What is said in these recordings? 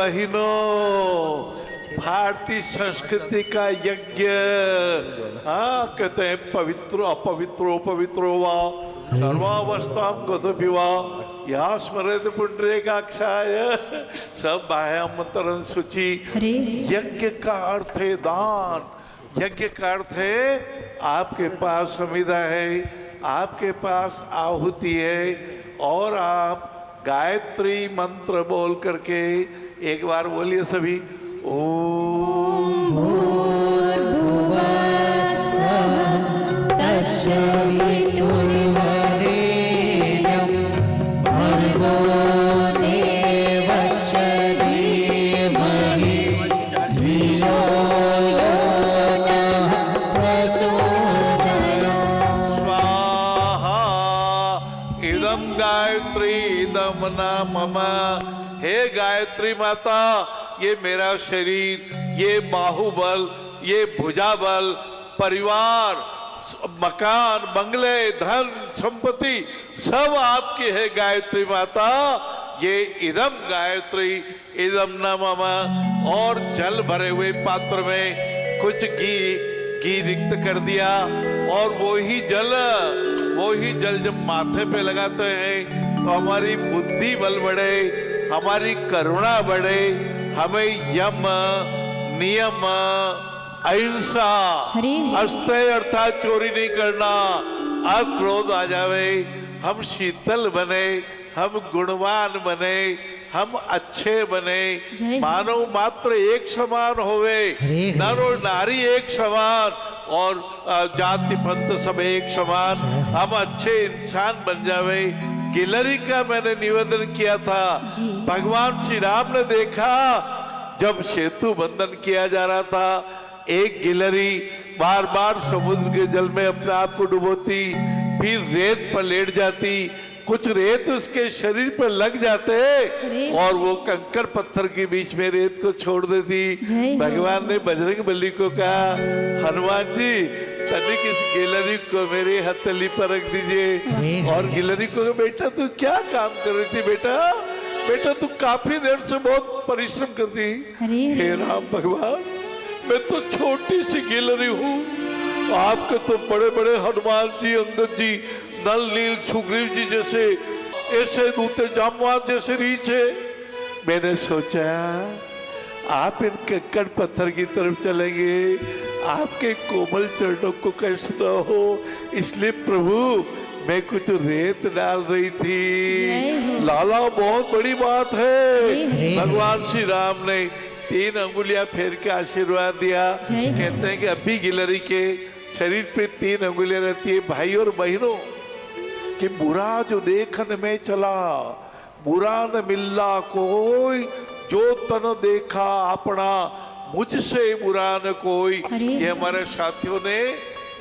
बहनों, भारतीय संस्कृति का यज्ञ, हाँ कहते हैं पवित्रो अपवित्रो पवित्रो वा सर्वावस्थां गतोऽपिवा या स्मरेत पुंडरीकाक्षाय सब बाह्यामंतरं शुचि। यज्ञ का अर्थ है दान, यज्ञ का अर्थ है आपके पास समिधा है, आपके पास आहुति है और आप गायत्री मंत्र बोल करके एक बार बोलिए सभी, ओम भूर्भुवः स्वः तस्य वितुर्वरेण्यं भर्गो देवस्य धीमहि धियो यो नः प्रचोदयात्। स्वाहा इदम गायत्री इदम न मम। हे गायत्री माता, ये मेरा शरीर, ये बाहुबल, ये भुजाबल, परिवार, मकान, बंगले, धन, संपत्ति सब आपकी है गायत्री माता। ये इदम गायत्री इदम न मम। और जल भरे हुए पात्र में कुछ घी रिक्त कर दिया और वही जल जब माथे पे लगाते हैं तो हमारी बुद्धि बल बढ़े, हमारी करुणा बढ़े, हमें यम नियम अहिंसा अस्तेय अर्थात चोरी नहीं करना, अब क्रोध आ जावे, हम शीतल बने, हम गुणवान बने, हम अच्छे बने, मानव मात्र एक समान होवे, नर और नारी एक समान और जाति पंथ सब एक समान, हम अच्छे इंसान बन जावे। गिलहरी का मैंने निवेदन किया था, भगवान श्री राम ने देखा जब सेतु बंधन किया जा रहा था, एक गिलहरी बार बार समुद्र के जल में अपने आप को डुबोती, फिर रेत पर लेट जाती, कुछ रेत उसके शरीर पर लग जाते और वो कंकर पत्थर के बीच में रेत को छोड़ देती। भगवान ने बजरंगबली को कहा, हनुमान जी तनिक इस गिलहरी को मेरे हथेली पर रख दीजिए। और गिलहरी को, बेटा तू क्या काम कर रही थी बेटा तू काफी देर से बहुत परिश्रम करती। हे राम भगवान, मैं तो छोटी सी गिलहरी हूँ, आपके तो बड़े बड़े हनुमान जी, अंगद जी, नल नील सुग्रीव जी जैसे ऐसे दूते जामवान जैसे रीछ है। मैंने सोचा आप इन कंकड़ पत्थर की तरफ चलेंगे, आपके कोमल चरणों को कष्ट तो हो, इसलिए प्रभु मैं कुछ रेत डाल रही थी। लाला बहुत बड़ी बात है। भगवान श्री राम ने 3 अंगुलियां फेर के आशीर्वाद दिया। कहते हैं कि अभी गिलहरी के शरीर पे 3 अंगुलियां रहती है। भाई और बहनों, कि बुरा जो देखन में चला, बुरा न मिलना कोई, जो तन देखा अपना, मुझसे बुरा न कोई। ये हमारे साथियों ने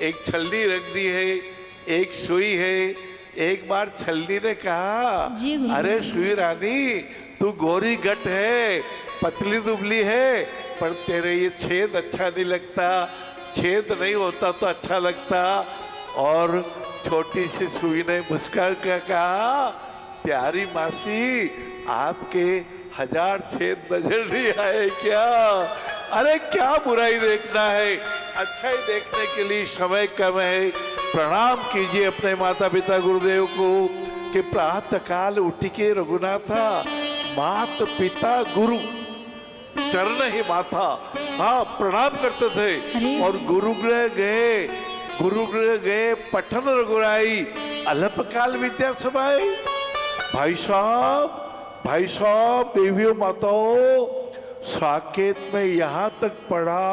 एक छलनी रख दी है, एक सुई है। एक बार छलनी ने कहा, अरे सुई रानी तू गोरी गट है, पतली दुबली है, पर तेरे ये छेद अच्छा नहीं लगता, छेद नहीं होता तो अच्छा लगता। और छोटी सी सुई ने मुस्कुरा कर कहा, प्यारी मासी आपके 1000 छेद नजर नहीं आए क्या? अरे क्या बुराई देखना है, अच्छा ही देखने के लिए समय कम है। प्रणाम कीजिए अपने माता पिता गुरुदेव को कि प्रातः काल उठ के रघुनाथा, मात पिता गुरु चरण ही माथा, हाँ प्रणाम करते थे। और गुरुगृह गए पठन रघुराई, अल्पकाल विद्या समाई। भाई साहब देवियों माताओं, साकेत में यहाँ तक पढ़ा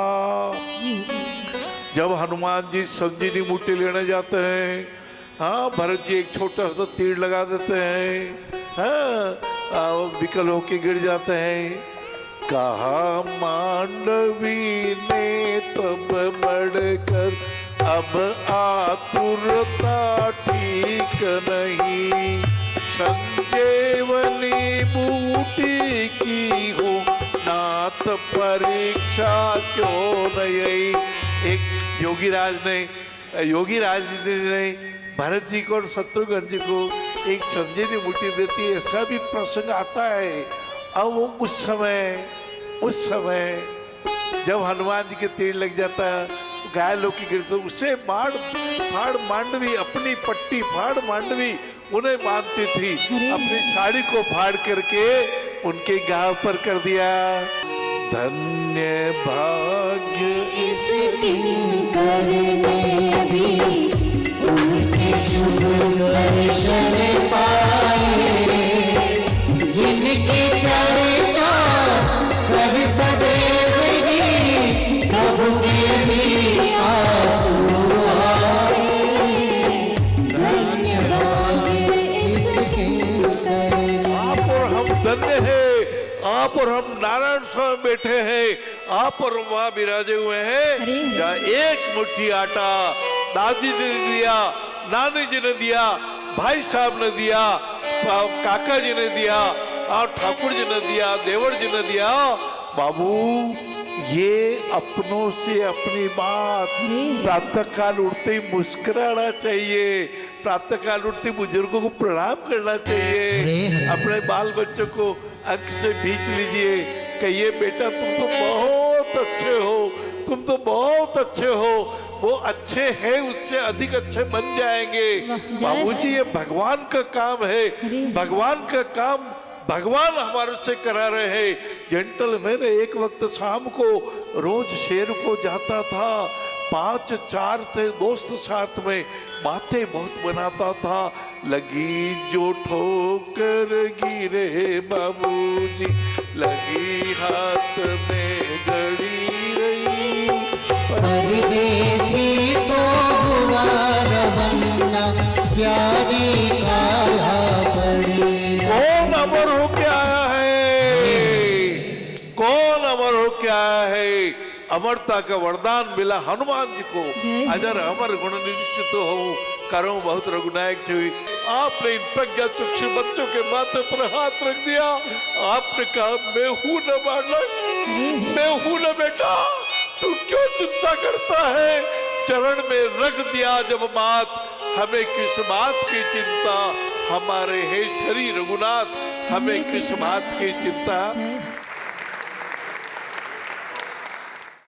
जब हनुमान जी संजीवनी बूटी लेने जाते हैं, हाँ भरत जी एक छोटा सा तीर लगा देते हैं, हाँ विकल होके गिर जाते हैं। कहा मांडवी ने तब बढ़कर, अब आतुरता ठीक नहीं, संजीवनी बूटी की हो नाथ परीक्षा क्यों नहीं। एक योगीराज ने भरत जी को और शत्रुघ्न जी को एक संजीवनी बूटी देती है। ऐसा भी प्रसंग आता है अब वो उस समय जब हनुमान जी के तीर लग जाता घायल की गिरते उसे फाड़ मांडवी अपनी पट्टी फाड़ मांडवी उन्हें बांधती थी, अपनी साड़ी को फाड़ करके उनके गांव पर कर दिया। धन्य भाग्य इस किंकर ने भी उनके शुभ दर्शन पाए, जिनके चर्चा कर सदैव ही प्रभु के भी आंसू आए। धन्य भाग्य इस किंकर ने। आप और हम धन्य हैं, आप और हम नारायण स्वामी बैठे हैं, आप और वहां विराजे हुए हैं जहाँ एक मुट्ठी आटा दादी जी ने दिया, नानी जी ने दिया, भाई साहब ने दिया, काका जी ने दिया और ठाकुर जी ने दिया, देवर जी ने दिया। बाबू ये अपनों से अपनी बात प्रातः काल उठते ही मुस्कुराना चाहिए, प्रातः काल उठते बुजुर्गों को प्रणाम करना चाहिए, अपने बाल बच्चों को अंक से भींच लीजिए, कहिए बेटा तुम तो बहुत अच्छे हो, तुम तो बहुत अच्छे हो, वो अच्छे हैं उससे अधिक अच्छे बन जाएंगे। बाबूजी ये भगवान का काम है, भगवान का काम भगवान हमारे से करा रहे हैं। जेंटलमैन एक वक्त शाम को रोज शेर को जाता था, 5-4 थे दोस्त साथ में, बातें बहुत बनाता था। लगी जो ठोकर गिरे बाबूजी, लगी हाथ में घड़ी रही, परदेसी तो हुआ रवन्ना, प्यारी काया पड़ी। कौन अमर हो के आया है, कौन अमर हो के आया है? अमरता का वरदान मिला हनुमान जी को। अजर अमर गुण निश्चित हो, करो बहुत रघुनायक जी। आपने इन प्रज्ञा चक्षु बच्चों के माथे पर हाथ रख दिया, आपने कहा मैं हूं न बालक, मैं हूं न बेटा, तू क्यों चिंता करता है? चरण में रख दिया जब मात, हमें किस बात की चिंता, हमारे हे श्री रघुनाथ हमें किस बात की चिंता।